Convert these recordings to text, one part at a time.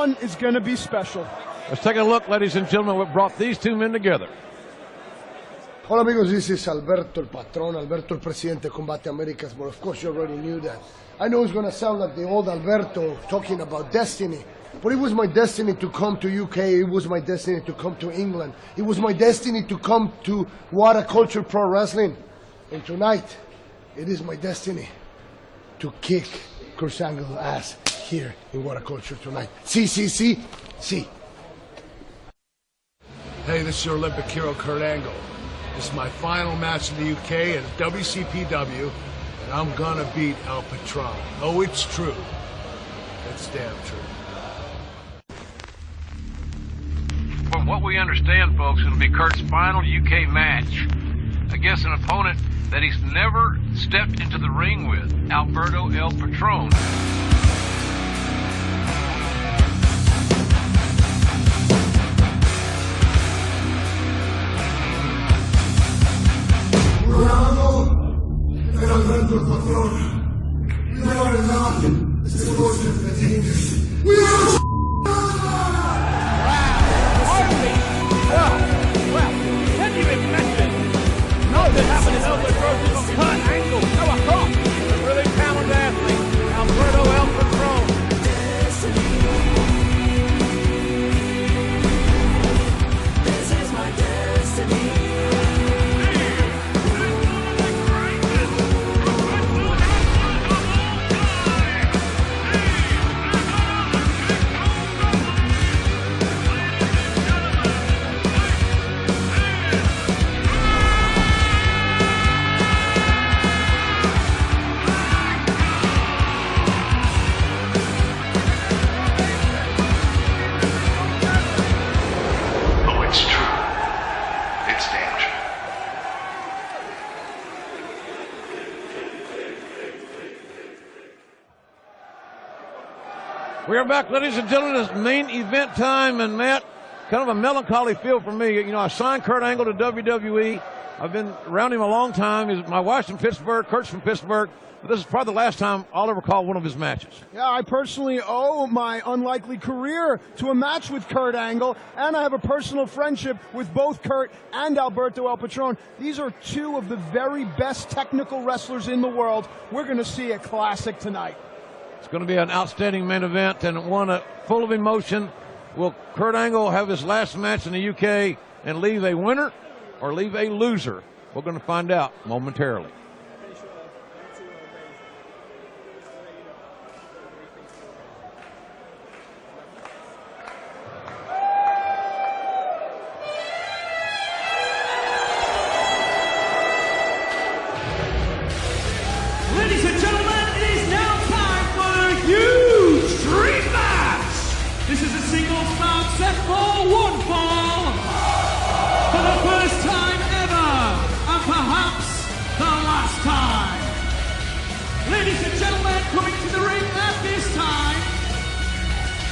one is going to be special. Let's take a look, ladies and gentlemen, what brought these two men together. Hola amigos, this is Alberto el Patron, Alberto el Presidente Combate Americas, but of course you already knew that. I know it's going to sound like the old Alberto talking about destiny, but it was my destiny to come to UK, it was my destiny to come to England, it was my destiny to come to What a Culture Pro Wrestling, and tonight, it is my destiny to kick Kurt Angle's ass here in What a Culture tonight. See. Hey, this is your Olympic hero, Kurt Angle. This is my final match in the UK at WCPW, and I'm gonna beat El Patron. Oh, it's true. It's damn true. From what we understand, folks, it'll be Kurt's final UK match against an opponent that he's never stepped into the ring with, Alberto El Patron. Alberto el Patrón. We are not explosive and dangerous. We are Well, can you imagine? Nothing happened in Goldberg versus Kurt Angle. No, I can't. A really talented athlete, Alberto El Patron. This is my destiny. We are back, ladies and gentlemen. It's main event time, and Matt, kind of a melancholy feel for me. You know, I signed Kurt Angle to WWE. I've been around him a long time. My wife's from Pittsburgh, Kurt's from Pittsburgh. But this is probably the last time I'll ever call one of his matches. Yeah, I personally owe my unlikely career to a match with Kurt Angle, and I have a personal friendship with both Kurt and Alberto El Patron. These are two of the very best technical wrestlers in the world. We're going to see a classic tonight. It's going to be an outstanding main event and one full of emotion. Will Kurt Angle have his last match in the UK and leave a winner or leave a loser? We're going to find out momentarily. Ladies and gentlemen, it is now time for a huge dream match. This is a singles bout set for one fall. For the first time ever, and perhaps the last time. Ladies and gentlemen, coming to the ring at this time,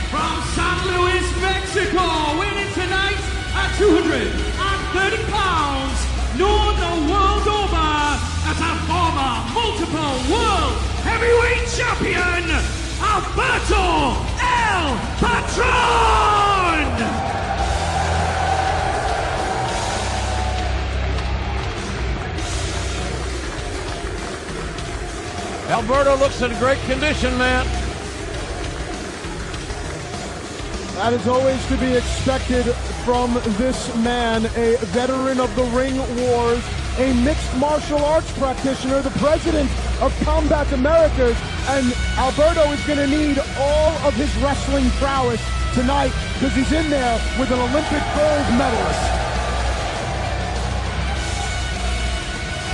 from San Luis, Mexico, winning tonight at 230 pounds, known the world over as a former multiple world heavyweight champion, Alberto El Patron! Alberto looks in great condition, Matt. That is always to be expected from this man, a veteran of the ring wars, a mixed martial arts practitioner, the president of Combat Americas, and Alberto is going to need all of his wrestling prowess tonight because he's in there with an Olympic gold medalist.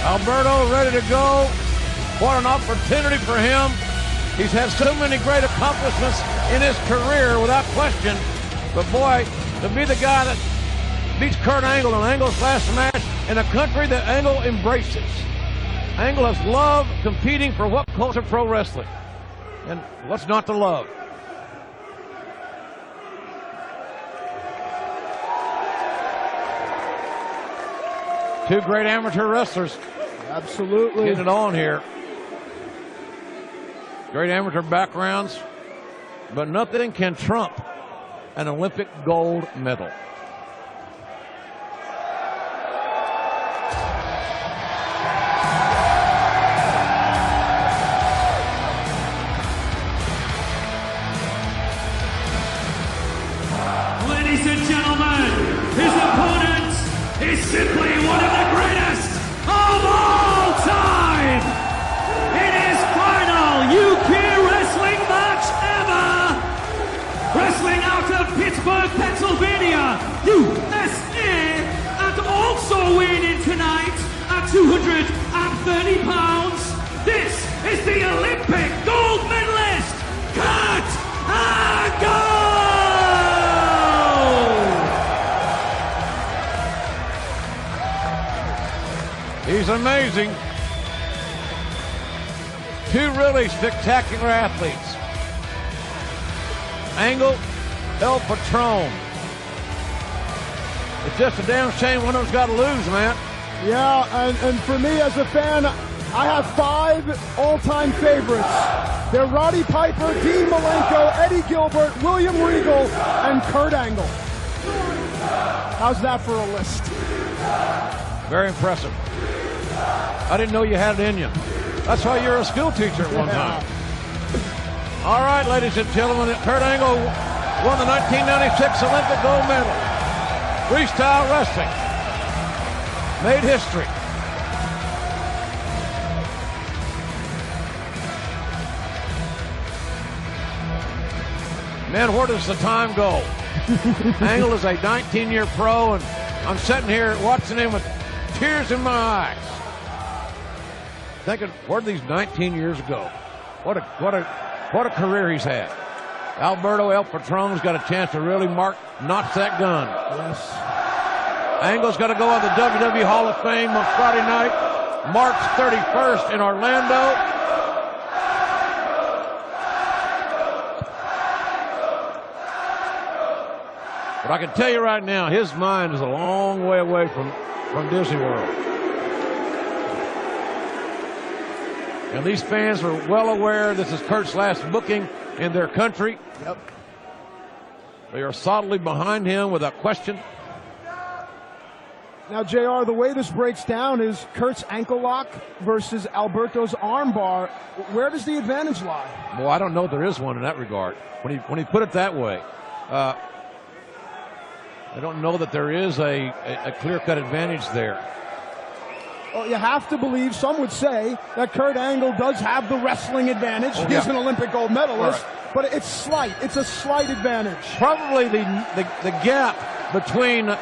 Alberto ready to go. What an opportunity for him. He's had so many great accomplishments in his career, without question. But boy, to be the guy that beats Kurt Angle in Angle's last match in a country that Angle embraces. Angle has loved competing for What Culture Pro Wrestling. And what's not to love? Two great amateur wrestlers. Absolutely. Getting it on here. Great amateur backgrounds, but nothing can trump an Olympic gold medal. Ladies and gentlemen, his opponent is simply one of the greatest of all time. In his final UK wrestling match ever, wrestling out of Pittsburgh, Pennsylvania, USA, and also weighing in tonight at 230 pounds, this is the Olympic gold medalist, Kurt Angle! He's amazing. Two really spectacular athletes. Angle, El Patron. It's just a damn shame one of them's got to lose, man. Yeah, and for me as a fan, I have 5 all-time favorites. They're Roddy Piper, Dean Malenko, Eddie Gilbert, William Regal, and Kurt Angle. How's that for a list? Very impressive. I didn't know you had it in you. That's why you were a school teacher at one time. All right, ladies and gentlemen, Kurt Angle won the 1996 Olympic gold medal. Freestyle wrestling. Made history. Man, where does the time go? Angle is a 19-year pro, and I'm sitting here watching him with tears in my eyes. Thinking, where did these 19 years go? What a career he's had. Alberto El Patron's got a chance to really notch that gun. Yes. Angle's got to go on the WWE Hall of Fame on Friday night, March 31st in Orlando. But I can tell you right now, his mind is a long way away from Disney World. And these fans are well aware this is Kurt's last booking in their country. Yep. They are solidly behind him without question. Now, JR, the way this breaks down is Kurt's ankle lock versus Alberto's arm bar. Where does the advantage lie? Well, I don't know if there is one in that regard. When he put it that way, I don't know that there is a clear-cut advantage there. Well, you have to believe, some would say, that Kurt Angle does have the wrestling advantage. Oh, He's yeah. an Olympic gold medalist, Right. but it's slight. It's a slight advantage. Probably the gap between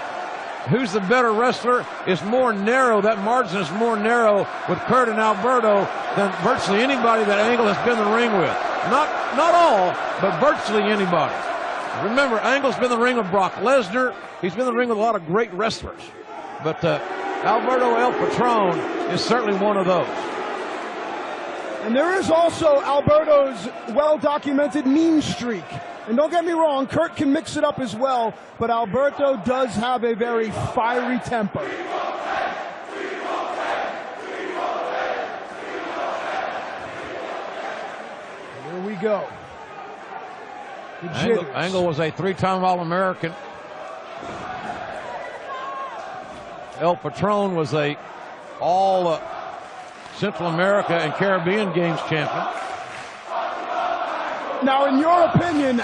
who's the better wrestler is more narrow. That margin is more narrow with Kurt and Alberto than virtually anybody that Angle has been in the ring with. Not all, but virtually anybody. Remember, Angle's been in the ring with Brock Lesnar. He's been in the ring with a lot of great wrestlers. But Alberto El Patron is certainly one of those. And there is also Alberto's well-documented mean streak. And don't get me wrong, Kurt can mix it up as well, but Alberto does have a very fiery temper. Here we go. Angle was a 3-time All-American. El Patron was a all Central America and Caribbean Games champion. Now, in your opinion,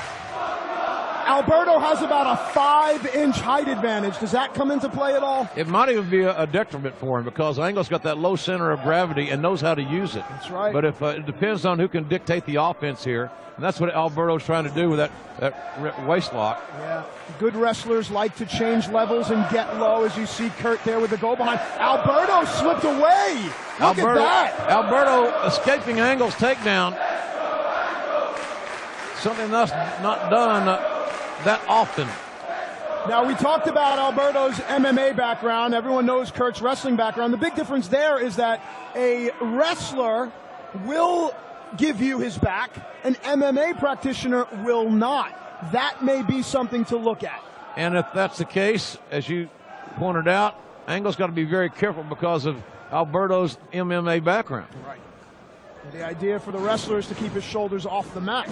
Alberto has about a 5-inch height advantage. Does that come into play at all? It might even be a detriment for him because Angle's got that low center of gravity and knows how to use it. That's right. But if it depends on who can dictate the offense here, and that's what Alberto's trying to do with that waist lock. Yeah, good wrestlers like to change levels and get low, as you see Kurt there with the goal behind. Alberto slipped away. Look at that. Alberto escaping Angle's takedown. Something that's not done that often. Now, we talked about Alberto's MMA background. Everyone knows Kurt's wrestling background. The big difference there is that a wrestler will give you his back. An MMA practitioner will not. That may be something to look at. And if that's the case, as you pointed out, Angle's got to be very careful because of Alberto's MMA background. Right. The idea for the wrestler is to keep his shoulders off the mat.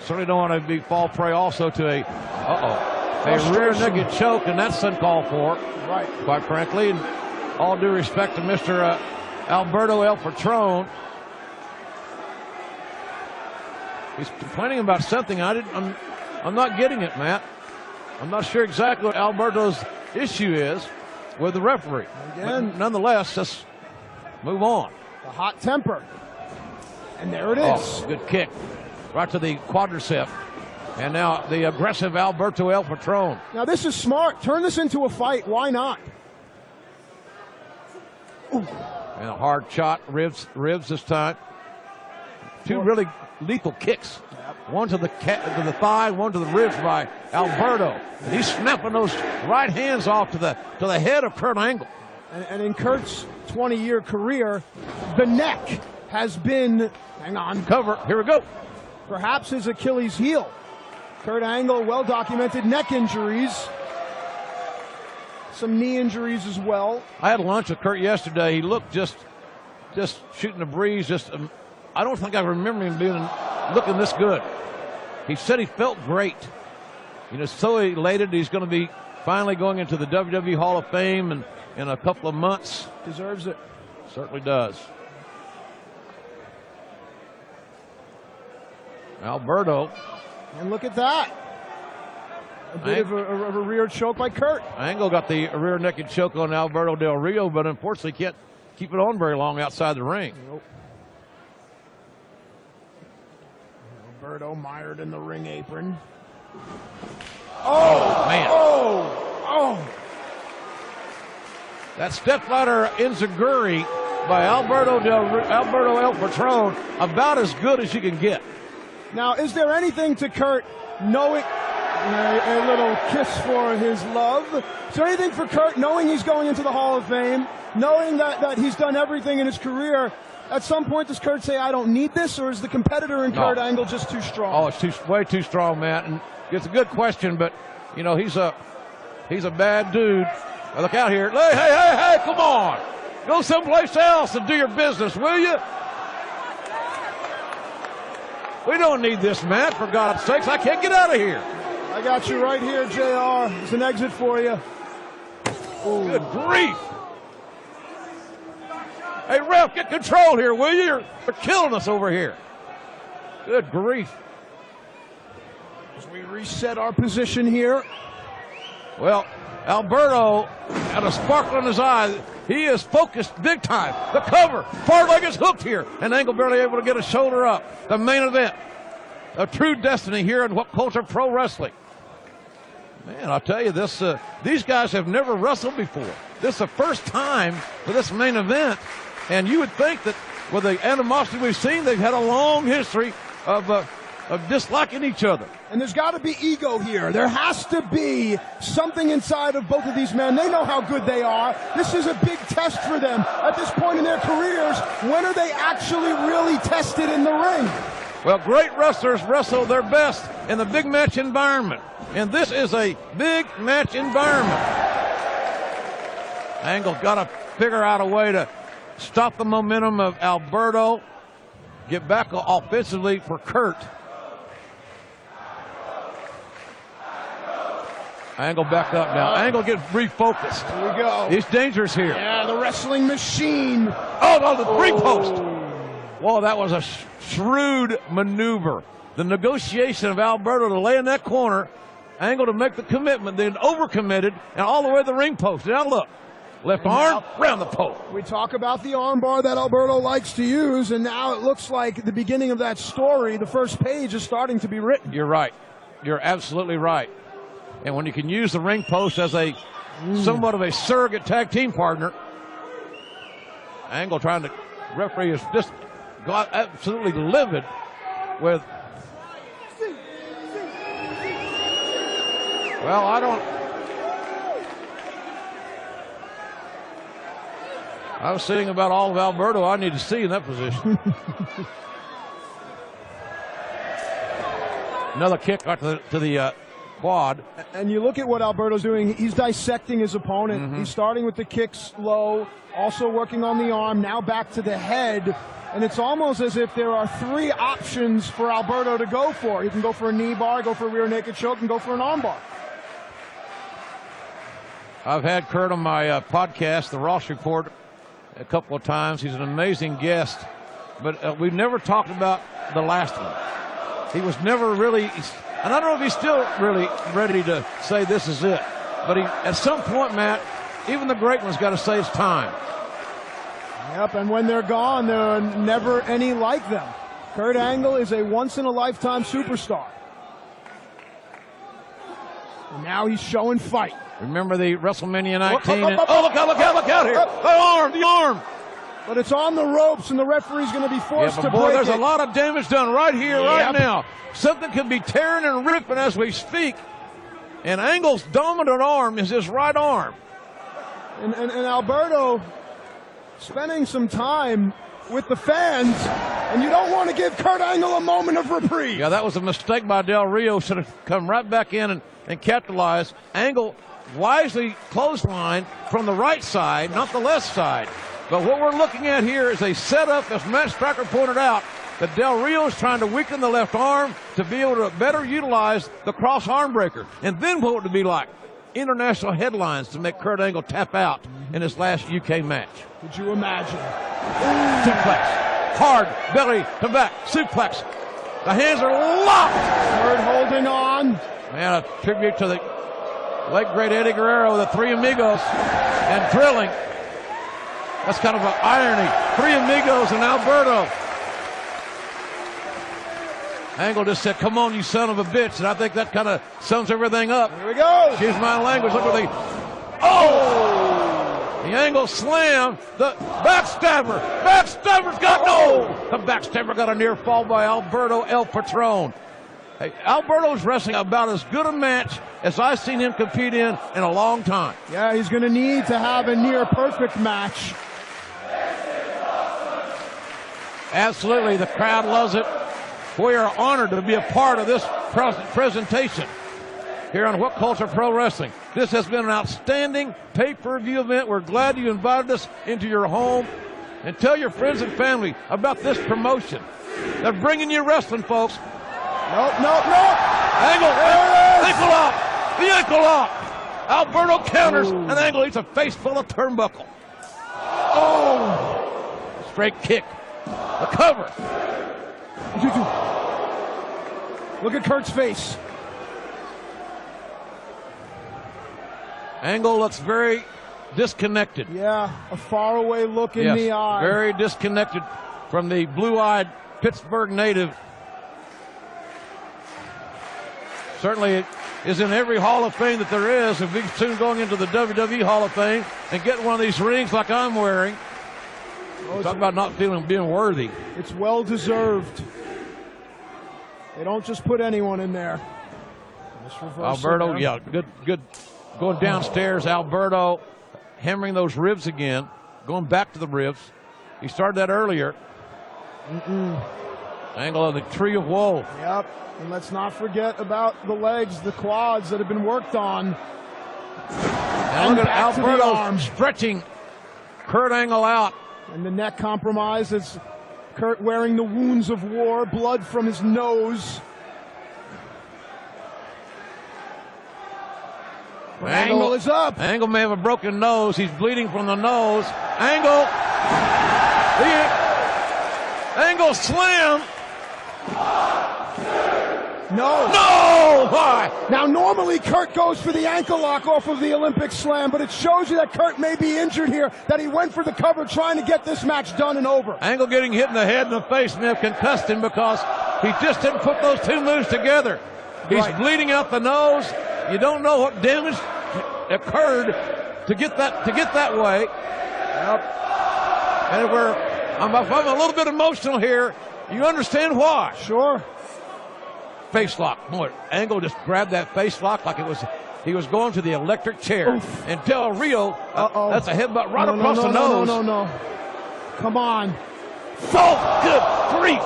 certainly don't want to fall prey also to a rear naked choke, and that's uncalled for. Right. Quite frankly, and all due respect to Mr. Alberto El Patron. He's complaining about something. I'm not getting it, Matt. I'm not sure exactly what Alberto's issue is with the referee. Again, but nonetheless, let's move on. The hot temper. And there it is. Oh, good kick. Right to the quadricep. And now the aggressive Alberto El Patron. Now this is smart. Turn this into a fight. Why not? Ooh. And a hard shot, ribs this time. Two really lethal kicks. One to the thigh, one to the ribs by Alberto. And he's snapping those right hands off to the head of Kurt Angle. And in Kurt's 20-year career, the neck has been, hang on, cover. Here we go. Perhaps his Achilles heel. Kurt Angle, well-documented neck injuries. Some knee injuries as well. I had lunch with Kurt yesterday. He looked just shooting the breeze. I don't think I remember him looking this good. He said he felt great. So elated he's going to be finally going into the WWE Hall of Fame in a couple of months. Deserves it. Certainly does. Alberto. And look at that. A bit of a rear choke by Kurt. Angle got the rear naked choke on Alberto Del Rio, but unfortunately can't keep it on very long outside the ring. Nope. Alberto mired in the ring apron. Oh, man. Oh. That stepladder enziguri by Alberto El Patron, about as good as you can get. Now, is there anything to Kurt knowing a little kiss for his love? Is there anything for Kurt knowing he's going into the Hall of Fame, knowing that he's done everything in his career? At some point, does Kurt say, I don't need this, or is the competitor in Kurt Angle just too strong? Oh, it's way too strong, Matt. And it's a good question, but, he's a bad dude. Now look out here. Hey, come on. Go someplace else and do your business, will you? We don't need this, Matt, for God's sakes. I can't get out of here. I got you right here, JR. It's an exit for you. Ooh. Good grief. Hey, ref, get control here, will you? You're killing us over here. Good grief. As we reset our position here. Well, Alberto had a sparkle in his eye. He is focused big time. The cover. Far leg is hooked here. And Angle barely able to get a shoulder up. The main event. A true destiny here in what culture pro wrestling. Man, I'll tell you this, these guys have never wrestled before. This is the first time for this main event. And you would think that with the animosity we've seen, they've had a long history of disliking each other. And there's got to be ego here. There has to be something inside of both of these men. They know how good they are. This is a big test for them at this point in their careers. When are they actually really tested in the ring? Well, great wrestlers wrestle their best in the big match environment. And this is a big match environment. Angle got to figure out a way to stop the momentum of Alberto, get back offensively for Kurt. Angle back up now. Angle gets refocused. Here we go. He's dangerous here. Yeah, the wrestling machine. Oh, no, the three post. Whoa, that was a shrewd maneuver. The negotiation of Alberto to lay in that corner, Angle to make the commitment, then overcommitted, and all the way to the ring post. Now look. Left arm, round the post. We talk about the armbar that Alberto likes to use, and now it looks like the beginning of that story, the first page is starting to be written. You're right. You're absolutely right. And when you can use the ring post as a somewhat of a surrogate tag team partner, Angle trying to referee is just got absolutely livid with. Well, I was saying about all of Alberto I need to see in that position. Another kick right to the quad. And you look at what Alberto's doing. He's dissecting his opponent. He's starting with the kicks low, also working on the arm, now back to the head. And it's almost as if there are 3 options for Alberto to go for. He can go for a knee bar, go for a rear naked choke, and go for an arm bar. I've had Kurt on my podcast, The Ross Report, a couple of times. He's an amazing guest. But we've never talked about the last one. He was never really, and I don't know if he's still really ready to say this is it. But at some point, Matt, even the great one's got to say it's time. Yep, and when they're gone, there are never any like them. Kurt Angle is a once-in-a-lifetime superstar. And now he's showing fight. Remember the WrestleMania 19? Look out here. The arm. But it's on the ropes, and the referee's going to be forced to break there's it. a lot of damage done right here, right now. Something could be tearing and ripping as we speak. And Angle's dominant arm is his right arm. And Alberto spending some time with the fans, and you don't want to give Kurt Angle a moment of reprieve. Yeah, that was a mistake by Del Rio. Should have come right back in and capitalized. Angle wisely clothesline from the right side, not the left side. But what we're looking at here is a setup, as Matt Striker pointed out, that Del Rio is trying to weaken the left arm to be able to better utilize the cross arm breaker. And then what would it be like? International headlines to make Kurt Angle tap out in his last UK match. Could you imagine? Suplex. Hard belly to back. Suplex. The hands are locked. Kurt holding on. Man, a tribute to the late great Eddie Guerrero, the Three Amigos, and thrilling. That's kind of an irony. Three Amigos and Alberto. Angle just said, come on, you son of a bitch. And I think that kind of sums everything up. Here we go. Excuse my language. Look at the... Oh! The Angle slam. The backstabber. Backstabber's got no. The backstabber got a near fall by Alberto El Patron. Hey, Alberto's wrestling about as good a match as I've seen him compete in a long time. Yeah, he's going to need to have a near perfect match. Absolutely. The crowd loves it. We are honored to be a part of this presentation here on What Culture Pro Wrestling. This has been an outstanding pay-per-view event. We're glad you invited us into your home. And tell your friends and family about this promotion. They're bringing you wrestling, folks. Nope. Angle. Ankle lock. The ankle lock. Alberto counters, and Angle eats a face full of turnbuckle. Oh! Straight kick. The cover. Look at Kurt's face. Angle looks very disconnected. Yeah, a faraway look in the eye. Very disconnected from the blue-eyed Pittsburgh native. Certainly is in every Hall of Fame that there is. If he's soon going into the WWE Hall of Fame and getting one of these rings like I'm wearing. Talk about not being worthy. It's well deserved. They don't just put anyone in there. Alberto, yeah, good. Going downstairs, Alberto hammering those ribs again, going back to the ribs. He started that earlier. Angle of the tree of woe. Yep, and let's not forget about the legs, the quads that have been worked on. And look at Alberto stretching Kurt Angle out. And the neck compromise as Kurt wearing the wounds of war, blood from his nose. Angle is up. Angle may have a broken nose. He's bleeding from the nose. Angle. Angle slam. No! Why? Now, normally Kurt goes for the ankle lock off of the Olympic slam, but it shows you that Kurt may be injured here, that he went for the cover trying to get this match done and over. Angle getting hit in the head and the face may have concussed him because he just didn't put those two moves together. He's bleeding out the nose. You don't know what damage occurred to get that way. Yep. And if I'm a little bit emotional here, you understand why. Sure. Face lock. Boy, Angle just grabbed that face lock like he was going to the electric chair. Oof. And Del Rio, that's a headbutt right across the nose. No. Come on. Oh, good grief.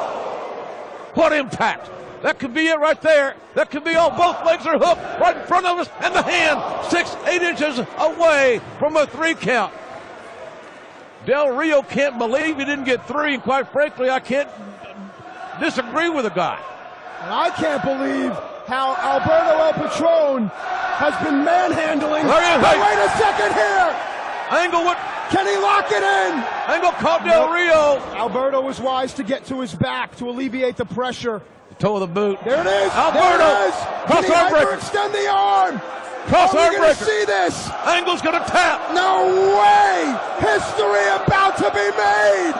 What impact. That could be it right there. That could be all. Both legs are hooked right in front of us, and the hand 6-8 inches away from a 3 count. Del Rio can't believe he didn't get 3, and quite frankly, I can't disagree with the guy. And I can't believe how Alberto El Patron has been manhandling. Wait a second here. Angle, what? Can he lock it in? Angle caught Del Rio. Alberto was wise to get to his back to alleviate the pressure. The toe of the boot. There it is. Alberto. There it is. Cross Can he arm breaker. hyperextend the arm? Cross arm breaker. breaker. See this? Angle's gonna tap. No way. History about to be made.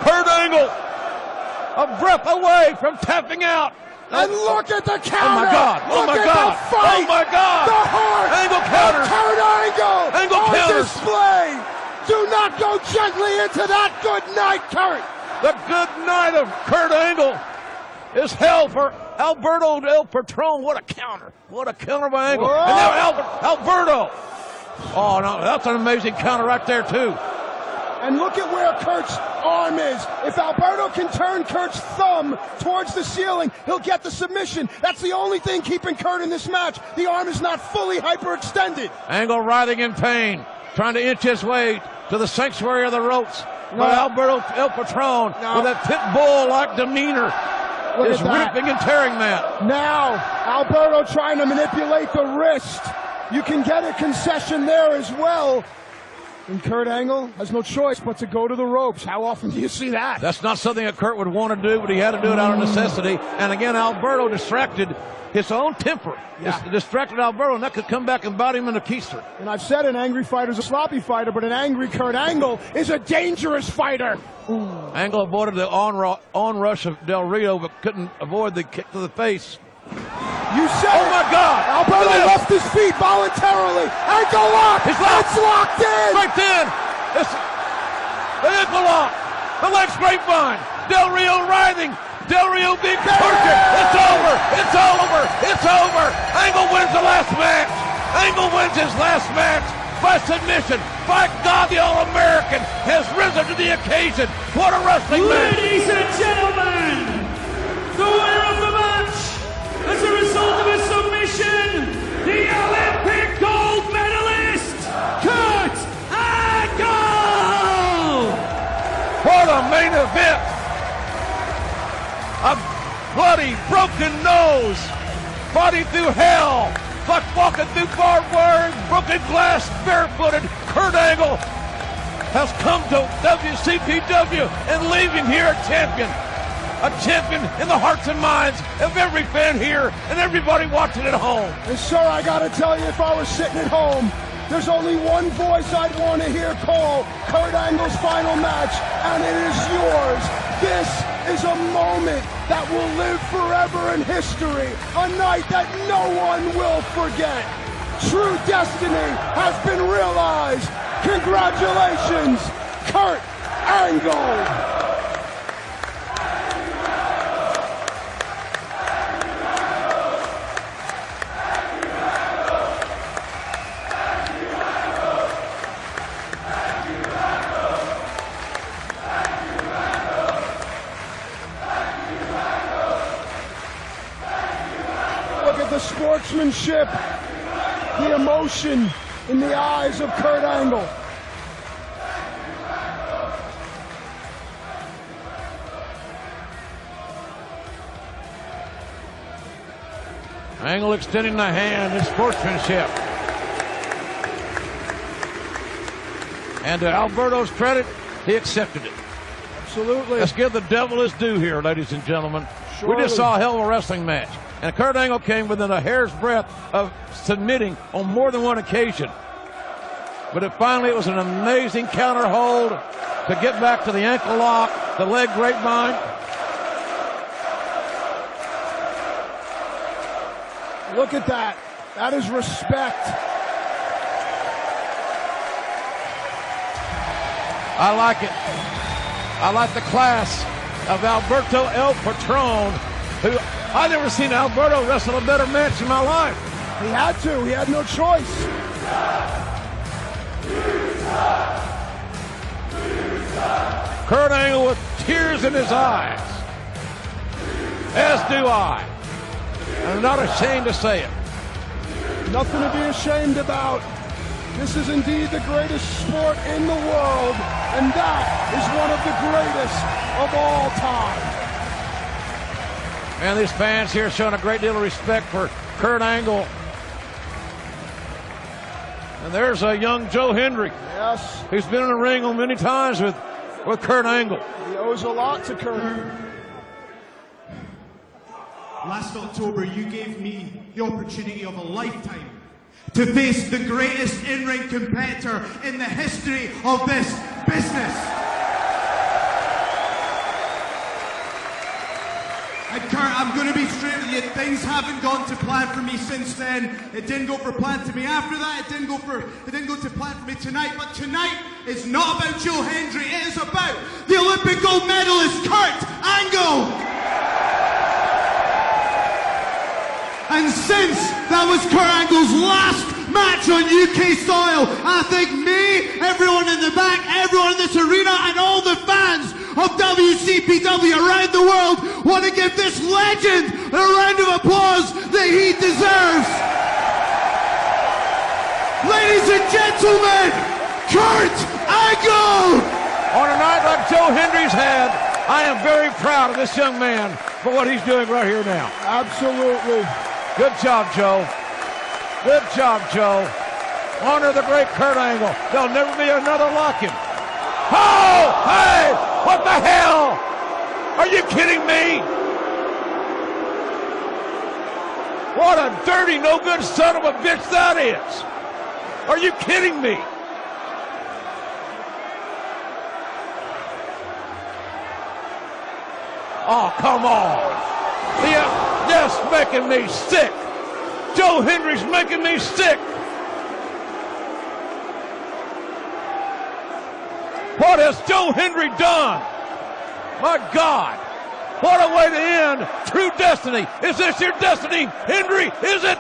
Kurt Angle, a breath away from tapping out. And look at the counter. Oh my God! Oh my God! The fight. Oh my God! The heart. Angle counters. Kurt Angle. Angle on counters. display. Do not go gently into that good night, Kurt. The good night of Kurt Angle is hell for Alberto El Patron. What a counter! What a counter by Angle. Whoa. And now Alberto. Oh no, that's an amazing counter right there too. And look at where Kurt's arm is. If Alberto can turn Kurt's thumb towards the ceiling, he'll get the submission. That's the only thing keeping Kurt in this match. The arm is not fully hyperextended. Angle writhing in pain, trying to inch his way to the sanctuary of the ropes. But Alberto El Patron, with that pit bull-like demeanor, is ripping and tearing that. Now, Alberto trying to manipulate the wrist. You can get a concession there as well. And Kurt Angle has no choice but to go to the ropes. How often do you see that? That's not something that Kurt would want to do, but he had to do it out of necessity. And again, Alberto distracted his own temper. Distracted Alberto, and that could come back and bite him in the keister. And I've said an angry fighter's a sloppy fighter, but an angry Kurt Angle is a dangerous fighter. Ooh. Angle avoided the onrush of Del Rio, but couldn't avoid the kick to the face. You said Oh my God! Alberto left his feet voluntarily. Ankle lock! He's locked. It's locked in! Right in! It's the ankle lock! The leg grapevine! Del Rio writhing! Del Rio being tortured! It's over! It's over! It's over! Angle wins the last match! Angle wins his last match by submission! By God, the All-American has risen to the occasion! What a wrestling match! Ladies and gentlemen, the winner of the match, as a result of a submission, the Olympic gold medalist, Kurt Angle! What a main event! A bloody, broken nose, body through hell, like walking through barbed wire, broken glass, barefooted. Kurt Angle has come to WCPW and leaving here a champion. A champion in the hearts and minds of every fan here and everybody watching at home. And sir, I gotta tell you, if I was sitting at home, there's only one voice I'd want to hear call Kurt Angle's final match, and it is yours. This is a moment that will live forever in history, a night that no one will forget. True destiny has been realized. Congratulations, Kurt Angle. The sportsmanship, the emotion in the eyes of Kurt Angle. Angle extending the hand in sportsmanship. And to Alberto's credit, he accepted it. Absolutely. Let's give the devil his due here, ladies and gentlemen. Surely. We just saw a hell of a wrestling match. And Kurt Angle came within a hair's breadth of submitting on more than one occasion. But finally it was an amazing counter hold to get back to the ankle lock, the leg grapevine. Look at that. That is respect. I like it. I like the class of Alberto El Patron, who I've never seen Alberto wrestle a better match in my life. He had to. He had no choice. Kurt Angle with tears in his eyes. As do I. And I'm not ashamed to say it. Nothing to be ashamed about. This is indeed the greatest sport in the world, and that is one of the greatest of all time. And these fans here showing a great deal of respect for Kurt Angle. And there's a young Joe Hendry. Yes. He's been in the ring many times with Kurt Angle. He owes a lot to Kurt. Last October, you gave me the opportunity of a lifetime to face the greatest in-ring competitor in the history of this business. And Kurt, I'm going to be straight with you. Things haven't gone to plan for me since then. It didn't go for plan to me after that. It didn't go to plan for me tonight. But tonight is not about Joe Hendry. It is about the Olympic gold medalist, Kurt Angle. And since that was Kurt Angle's last match on UK soil, I think me, everyone in the back, everyone in this arena, and all the fans of WCPW around the world want to give this legend a round of applause that he deserves. Ladies and gentlemen, Kurt Angle! On a night like Joe Hendry's had, I am very proud of this young man for what he's doing right here now. Absolutely. Good job, Joe. Good job, Joe. Honor the great Kurt Angle. There'll never be another like him. Oh, hey, what the hell? Are you kidding me? What a dirty, no good son of a bitch that is. Are you kidding me? Oh, come on. Just making me sick. Joe Hendry's making me sick. What has Joe Hendry done? My God. What a way to end true destiny. Is this your destiny, Hendry? Is it?